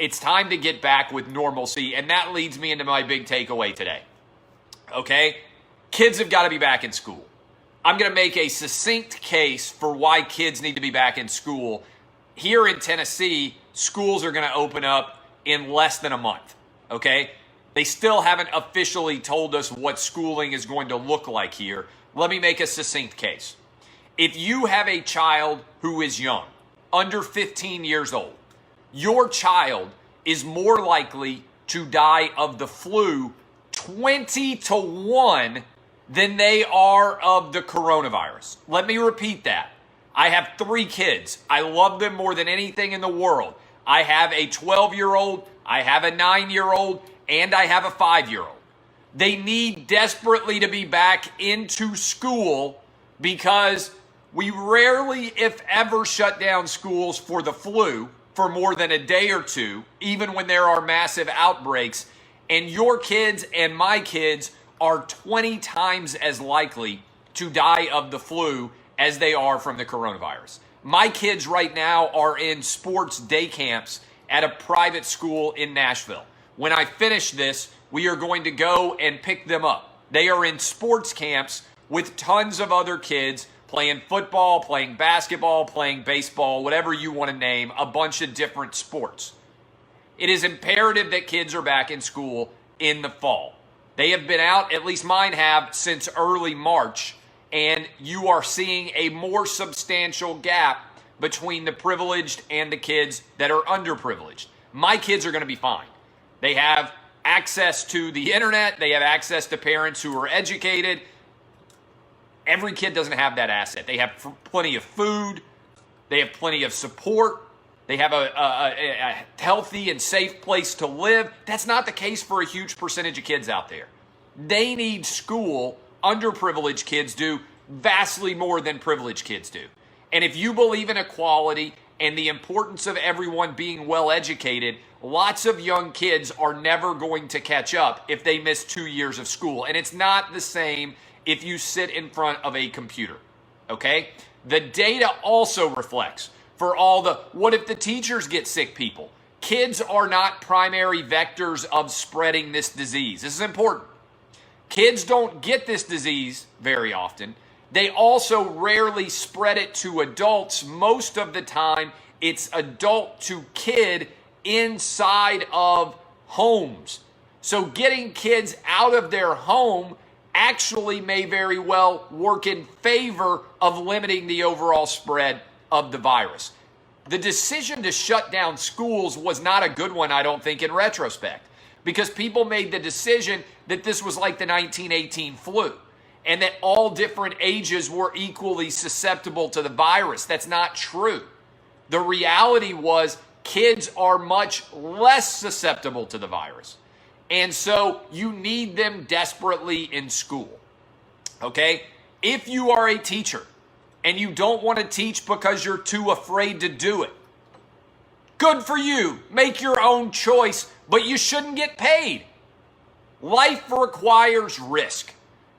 It's time to get back with normalcy, and that leads me into my big takeaway today. Okay? Kids have got to be back in school. I'm going to make a succinct case for why kids need to be back in school. Here in Tennessee, schools are going to open up in less than a month. Okay? They still haven't officially told us what schooling is going to look like here. Let me make a succinct case. If you have a child who is young, under 15 years old, your child is more likely to die of the flu 20-1 than they are of the coronavirus. Let me repeat that. I have 3 kids. I love them more than anything in the world. I have a 12-year-old, I have a 9-year-old, and I have a 5-year-old. They need desperately to be back into school because we rarely, if ever, shut down schools for the flu for more than a day or two, even when there are massive outbreaks. And your kids and my kids are 20 times as likely to die of the flu as they are from the coronavirus. My kids right now are in sports day camps at a private school in Nashville. When I finish this, we are going to go and pick them up. They are in sports camps with tons of other kids playing football, playing basketball, playing baseball, whatever you want to name, a bunch of different sports. It is imperative that kids are back in school in the fall. They have been out, at least mine have, since early March, and you are seeing a more substantial gap between the privileged and the kids that are underprivileged. My kids are going to be fine. They have access to the internet. They have access to parents who are educated. Every kid doesn't have that asset. They have plenty of food. They have plenty of support. They have a healthy and safe place to live. That's not the case for a huge percentage of kids out there. They need school. Underprivileged kids do vastly more than privileged kids do. And if you believe in equality and the importance of everyone being well educated, lots of young kids are never going to catch up if they miss 2 years of school. And it's not the same if you sit in front of a computer, okay? The data also reflects for all the, what if the teachers get sick people? Kids are not primary vectors of spreading this disease. This is important. Kids don't get this disease very often. They also rarely spread it to adults. Most of the time, it's adult to kid inside of homes. So getting kids out of their home actually may very well work in favor of limiting the overall spread of the virus. The decision to shut down schools was not a good one, I don't think, in retrospect, because people made the decision that this was like the 1918 flu and that all different ages were equally susceptible to the virus. That's not true. The reality was kids are much less susceptible to the virus. And so you need them desperately in school, okay? If you are a teacher and you don't want to teach because you're too afraid to do it, good for you. Make your own choice, but you shouldn't get paid. Life requires risk.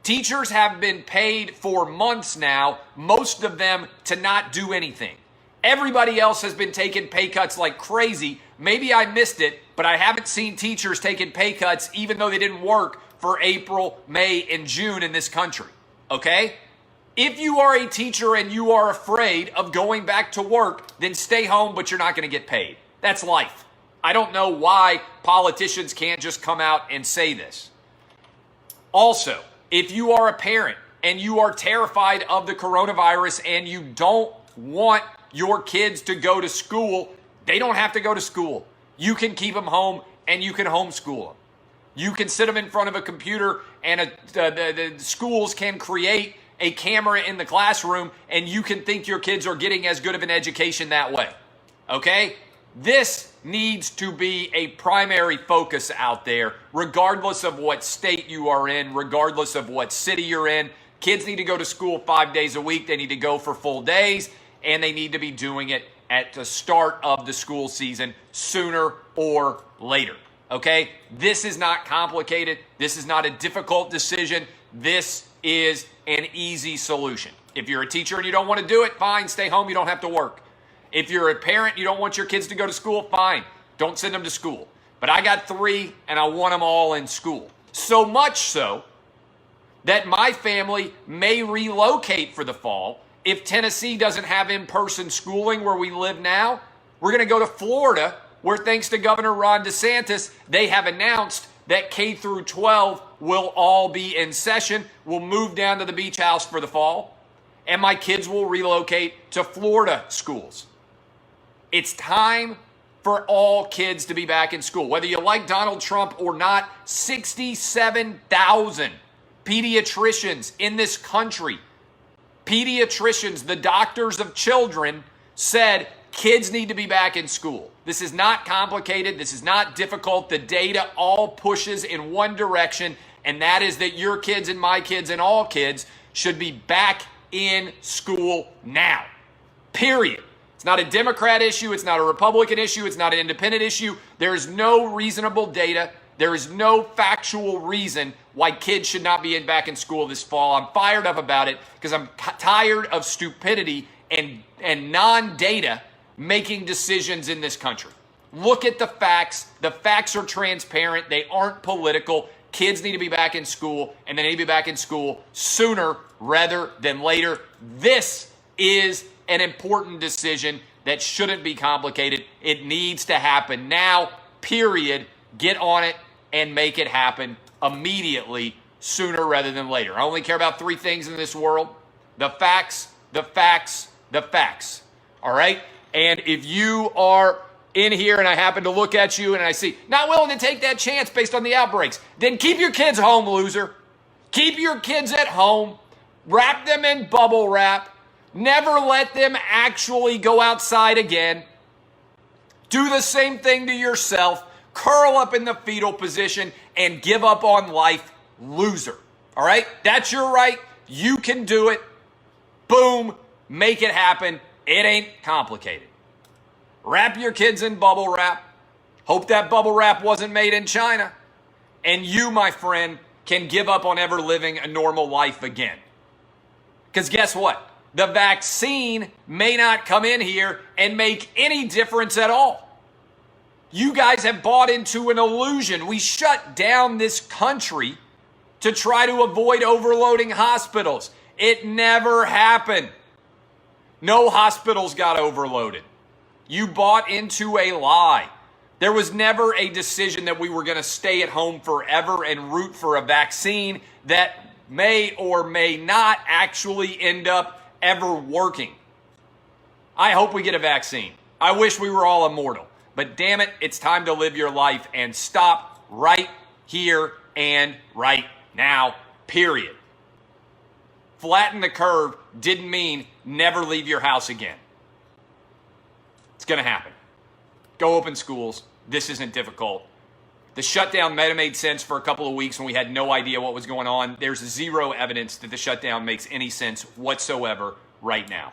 Teachers have been paid for months now, most of them to not do anything. Everybody else has been taking pay cuts like crazy. Maybe I missed it, but I haven't seen teachers taking pay cuts even though they didn't work for April, May, and June in this country, okay? If you are a teacher and you are afraid of going back to work, then stay home, but you're not going to get paid. That's life. I don't know why politicians can't just come out and say this. Also, if you are a parent and you are terrified of the coronavirus and you don't want your kids to go to school, they don't have to go to school. You can keep them home and you can homeschool them. You can sit them in front of a computer and the schools can create a camera in the classroom and you can think your kids are getting as good of an education that way. Okay? This needs to be a primary focus out there, regardless of what state you are in, regardless of what city you're in. Kids need to go to school 5 days a week. They need to go for full days, and they need to be doing it at the start of the school season sooner or later. Okay? This is not complicated. This is not a difficult decision. This is an easy solution. If you're a teacher and you don't want to do it, fine, stay home. You don't have to work. If you're a parent, you don't want your kids to go to school, fine. Don't send them to school. But I got 3 and I want them all in school. So much so that my family may relocate for the fall. If Tennessee doesn't have in-person schooling where we live now, we're going to go to Florida, where thanks to Governor Ron DeSantis, they have announced that K through 12 will all be in session. We'll move down to the beach house for the fall, and my kids will relocate to Florida schools. It's time for all kids to be back in school. Whether you like Donald Trump or not, 67,000 pediatricians in this country, pediatricians, the doctors of children, said kids need to be back in school. This is not complicated. This is not difficult. The data all pushes in one direction, and that is that your kids and my kids and all kids should be back in school now. Period. It's not a Democrat issue. It's not a Republican issue. It's not an independent issue. There is no reasonable data. There is no factual reason why kids should not be back in school this fall. I'm fired up about it because I'm tired of stupidity and non-data making decisions in this country. Look at the facts. The facts are transparent. They aren't political. Kids need to be back in school, and they need to be back in school sooner rather than later. This is an important decision that shouldn't be complicated. It needs to happen now, period. Get on it and make it happen immediately, sooner rather than later. I only care about 3 things in this world: the facts, the facts, the facts. All right? And if you are in here and I happen to look at you and I see not willing to take that chance based on the outbreaks, then keep your kids home, loser. Keep your kids at home. Wrap them in bubble wrap. Never let them actually go outside again. Do the same thing to yourself. Curl up in the fetal position and give up on life, loser. All right? That's your right. You can do it. Boom. Make it happen. It ain't complicated. Wrap your kids in bubble wrap. Hope that bubble wrap wasn't made in China. And you, my friend, can give up on ever living a normal life again. Because guess what? The vaccine may not come in here and make any difference at all. You guys have bought into an illusion. We shut down this country to try to avoid overloading hospitals. It never happened. No hospitals got overloaded. You bought into a lie. There was never a decision that we were going to stay at home forever and root for a vaccine that may or may not actually end up ever working. I hope we get a vaccine. I wish we were all immortal. But damn it, it's time to live your life and stop right here and right now, period. Flatten the curve didn't mean never leave your house again. It's going to happen. Go open schools. This isn't difficult. The shutdown might have made sense for a couple of weeks when we had no idea what was going on. There's zero evidence that the shutdown makes any sense whatsoever right now.